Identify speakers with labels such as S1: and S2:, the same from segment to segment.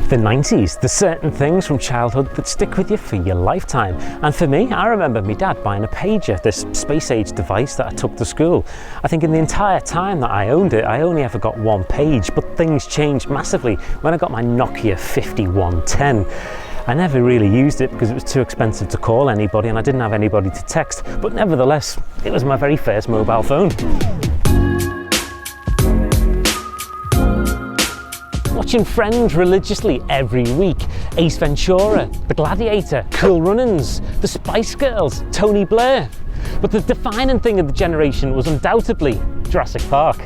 S1: The 90s, there's certain things from childhood that stick with you for your lifetime. And for me, I remember my dad buying a pager, this space-age device that I took to school. I think in the entire time that I owned it, I only ever got one page, but things changed massively when I got my Nokia 5110. I never really used it because it was too expensive to call anybody and I didn't have anybody to text, but nevertheless, it was my very first mobile phone. Watching Friends religiously every week, Ace Ventura, The Gladiator, Cool Runnings, The Spice Girls, Tony Blair. But the defining thing of the generation was undoubtedly Jurassic Park.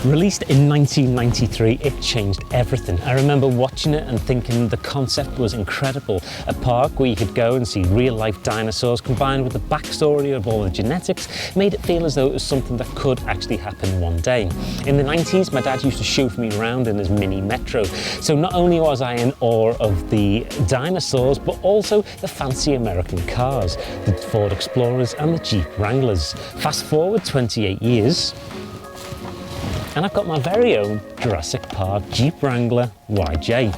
S1: Released in 1993, it changed everything. I remember watching it and thinking the concept was incredible. A park where you could go and see real-life dinosaurs combined with the backstory of all the genetics made it feel as though it was something that could actually happen one day. In the 90s, my dad used to chauffeur me around in his mini Metro. So not only was I in awe of the dinosaurs, but also the fancy American cars, the Ford Explorers and the Jeep Wranglers. Fast forward 28 years, and I've got my very own Jurassic Park Jeep Wrangler YJ.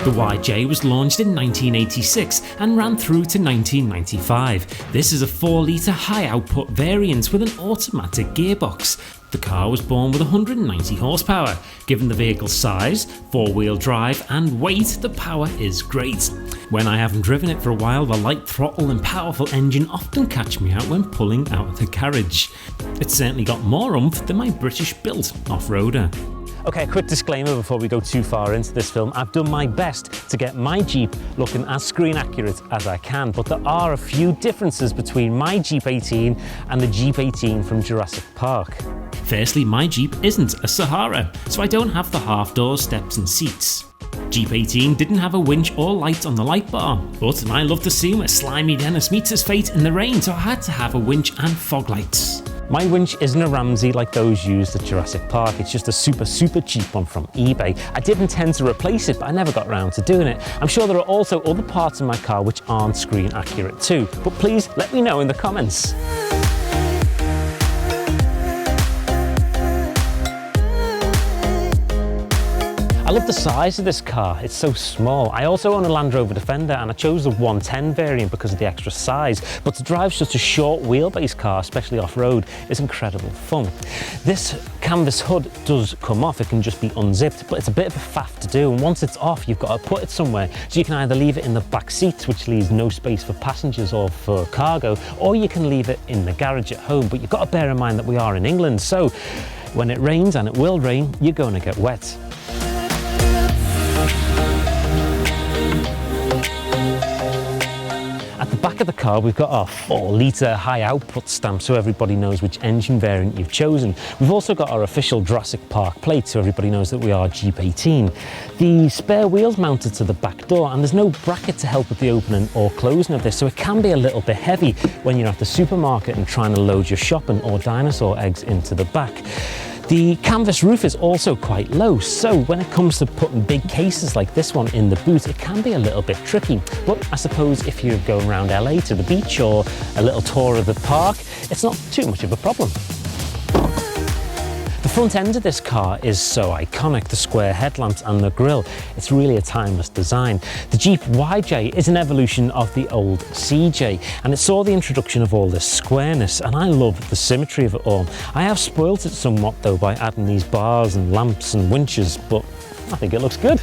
S1: The YJ was launched in 1986 and ran through to 1995. This is a 4-litre high-output variant with an automatic gearbox. The car was born with 190 horsepower. Given the vehicle's size, 4-wheel drive and weight, the power is great. When I haven't driven it for a while, the light throttle and powerful engine often catch me out when pulling out of the garage. It's certainly got more oomph than my British-built off-roader. Okay, a quick disclaimer before we go too far into this film. I've done my best to get my Jeep looking as screen accurate as I can, but there are a few differences between my Jeep 18 and the Jeep 18 from Jurassic Park. Firstly, my Jeep isn't a Sahara, so I don't have the half-doors, steps and seats. Jeep 18 didn't have a winch or light on the light bar, but I love the scene where slimy Dennis meets his fate in the rain, so I had to have a winch and fog lights. My winch isn't a Ramsey like those used at Jurassic Park, it's just a super cheap one from eBay. I did intend to replace it, but I never got around to doing it. I'm sure there are also other parts in my car which aren't screen accurate too, but please let me know in the comments. I love the size of this car, it's so small. I also own a Land Rover Defender and I chose the 110 variant because of the extra size, but to drive such a short wheelbase car, especially off-road, is incredible fun. This canvas hood does come off, it can just be unzipped, but it's a bit of a faff to do, and once it's off you've got to put it somewhere. So you can either leave it in the back seats, which leaves no space for passengers or for cargo, or you can leave it in the garage at home, but you've got to bear in mind that we are in England, so when it rains, and it will rain, you're going to get wet. At the back of the car, we've got our 4-litre high output stamp so everybody knows which engine variant you've chosen. We've also got our official Jurassic Park plate so everybody knows that we are Jeep 18. The spare wheel's mounted to the back door and there's no bracket to help with the opening or closing of this, so it can be a little bit heavy when you're at the supermarket and trying to load your shopping or dinosaur eggs into the back. The canvas roof is also quite low, so when it comes to putting big cases like this one in the boot, it can be a little bit tricky. But I suppose if you're going around LA to the beach or a little tour of the park, it's not too much of a problem. The front end of this car is so iconic, the square headlamps and the grille. It's really a timeless design. The Jeep YJ is an evolution of the old CJ, and it saw the introduction of all this squareness, and I love the symmetry of it all. I have spoilt it somewhat though by adding these bars and lamps and winches, but I think it looks good.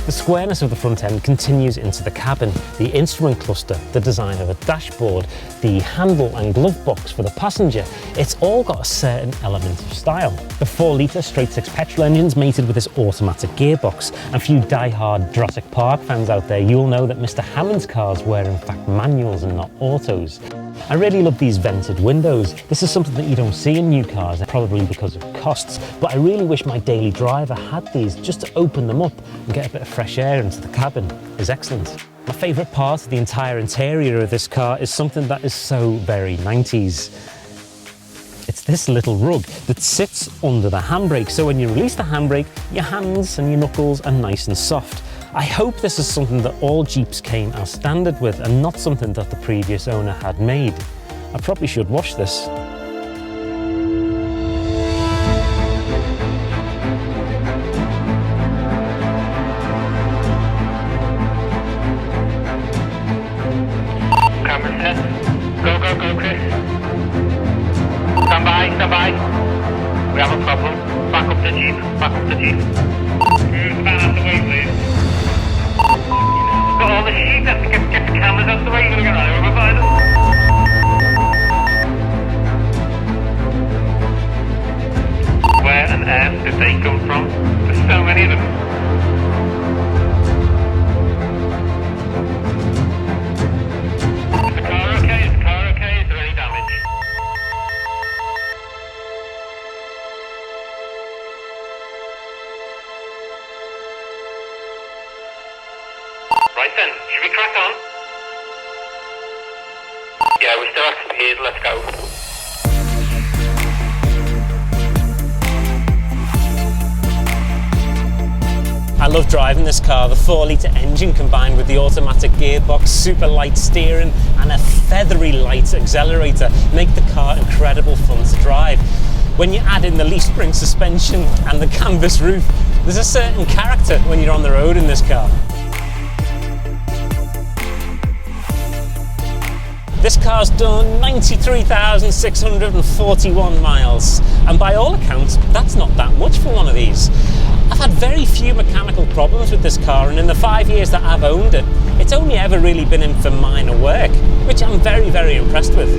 S1: The squareness of the front end continues into the cabin, the instrument cluster, the design of a dashboard, the handle and glove box for the passenger. It's all got a certain element of style. The 4-litre straight-six petrol engine's mated with this automatic gearbox. And for you die-hard Jurassic Park fans out there, you'll know that Mr. Hammond's cars were in fact manuals and not autos. I really love these vented windows. This is something that you don't see in new cars, probably because of costs, but I really wish my daily driver had these just to open them up and get a bit of fresh air into the cabin. It's excellent. My favourite part of the entire interior of this car is something that is so very 90s. It's this little rug that sits under the handbrake, so when you release the handbrake, your hands and your knuckles are nice and soft. I hope this is something that all Jeeps came as standard with and not something that the previous owner had made. I probably should wash this.
S2: Camera set. Go, go, go, Kris. Stand by, stand by. We have a problem. Back up the Jeep, back up the Jeep. Move that out of the way, please. Got all the sheep, have to get the cameras out of the way. You're going to get run over by them. Where on earth did they come from? There's so many of them. Is the car okay? Is the car okay? Is there any damage? Right then, should we crack on? Yeah, we're still at speed, let's go.
S1: I love driving this car. The 4-litre engine combined with the automatic gearbox, super light steering and a feathery light accelerator make the car incredible fun to drive. When you add in the leaf spring suspension and the canvas roof, there's a certain character when you're on the road in this car. This car's done 93,641 miles, and by all accounts, that's not that much for one of these. I've had very few mechanical problems with this car, and in the 5 years that I've owned it, it's only ever really been in for minor work, which I'm very, very impressed with.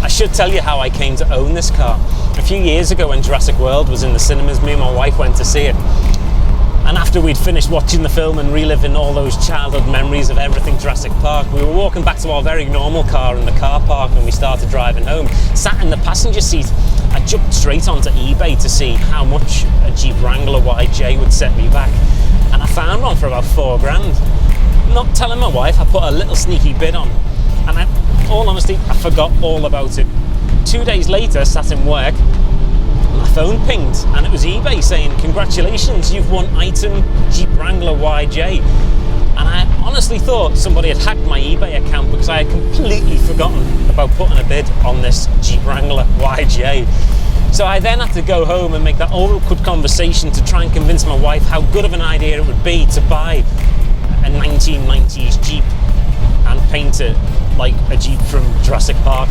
S1: I should tell you how I came to own this car. A few years ago when Jurassic World was in the cinemas, me and my wife went to see it. And after we'd finished watching the film and reliving all those childhood memories of everything Jurassic Park, we were walking back to our very normal car in the car park and we started driving home. Sat in the passenger seat, I jumped straight onto eBay to see how much a Jeep Wrangler YJ would set me back. And I found one for about $4 grand. Not telling my wife, I put a little sneaky bid on. And all honesty, I forgot all about it. 2 days later, sat in work, my phone pinged and it was eBay saying, "Congratulations, you've won item Jeep Wrangler YJ." And I honestly thought somebody had hacked my eBay account because I had completely forgotten about putting a bid on this Jeep Wrangler YJ. So I then had to go home and make that awkward conversation to try and convince my wife how good of an idea it would be to buy a 1990s Jeep and paint it like a Jeep from Jurassic Park.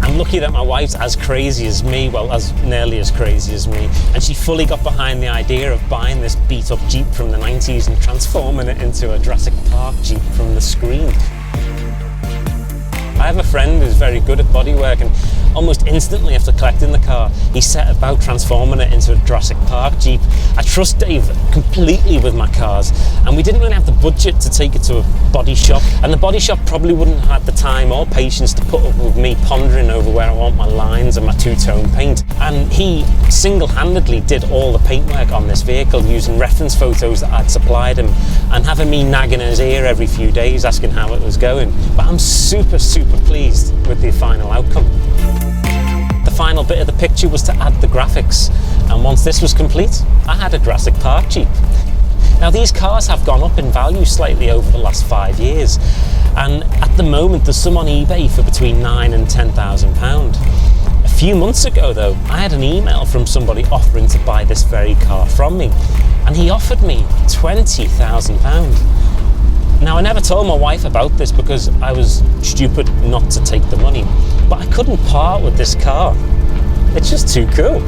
S1: I'm lucky that my wife's as crazy as me, well, as nearly as crazy as me, and she fully got behind the idea of buying this beat-up Jeep from the 90s and transforming it into a Jurassic Park Jeep from the screen. I have a friend who's very good at bodywork, and almost instantly after collecting the car, he set about transforming it into a Jurassic Park Jeep. I trust Dave completely with my cars, and we didn't really have the budget to take it to a body shop, and the body shop probably wouldn't have had the time or patience to put up with me pondering over where I want my lines and my two-tone paint. And he single-handedly did all the paintwork on this vehicle using reference photos that I'd supplied him and having me nagging in his ear every few days asking how it was going. But I'm super pleased with the final outcome. The final bit of the picture was to add the graphics, and once this was complete, I had a Jurassic Park Jeep. Now these cars have gone up in value slightly over the last 5 years, and at the moment there's some on eBay for between £9,000 and £10,000. A few months ago though, I had an email from somebody offering to buy this very car from me, and he offered me £20,000. Now I never told my wife about this because I was stupid not to take the money, but I couldn't part with this car. It's just too cool.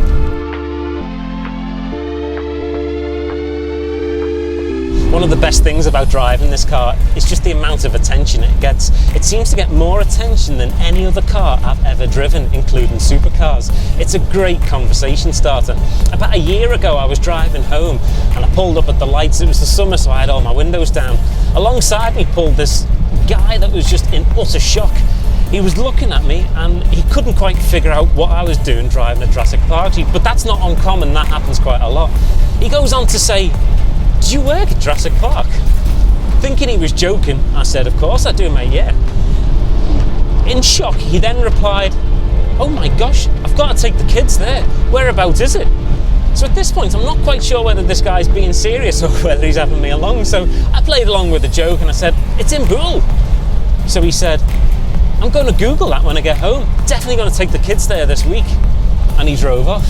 S1: One of the best things about driving this car is just the amount of attention it gets. It seems to get more attention than any other car I've ever driven, including supercars. It's a great conversation starter. About a year ago I was driving home and I pulled up at the lights. It was the summer, so I had all my windows down. Alongside me pulled this guy that was just in utter shock. He was looking at me and he couldn't quite figure out what I was doing driving a Jurassic Park Jeep, but that's not uncommon, that happens quite a lot. He goes on to say, "Do you work at Jurassic Park?" Thinking he was joking, I said, "Of course I do, mate, yeah." In shock, he then replied, oh my gosh, I've got to take the kids there. Whereabouts is it? So at this point, I'm not quite sure whether this guy's being serious or whether he's having me along. So I played along with the joke and I said, it's in Poole. So he said, I'm going to Google that when I get home. Definitely going to take the kids there this week. And he drove off.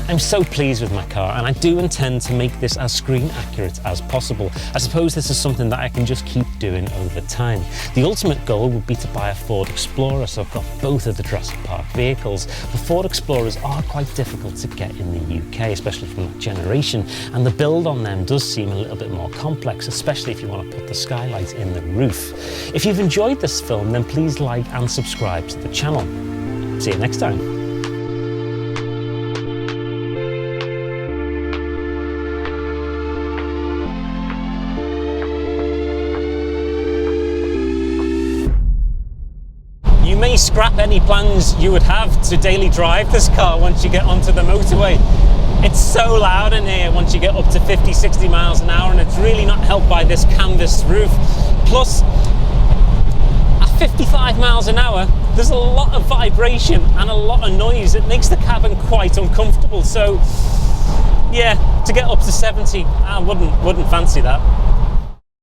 S1: I'm so pleased with my car, and I do intend to make this as screen accurate as possible. I suppose this is something that I can just keep doing over time. The ultimate goal would be to buy a Ford Explorer, so I've got both of the Jurassic Park vehicles. The Ford Explorers are quite difficult to get in the UK, especially from that generation, and the build on them does seem a little bit more complex, especially if you want to put the skylight in the roof. If you've enjoyed this film, then please like and subscribe to the channel. See you next time. You may scrap any plans you would have to daily drive this car once you get onto the motorway. It's so loud in here once you get up to 50, 60 miles an hour, and it's really not helped by this canvas roof. Plus, at 55 miles an hour, there's a lot of vibration and a lot of noise. It makes the cabin quite uncomfortable. So yeah, to get up to 70, I wouldn't fancy that.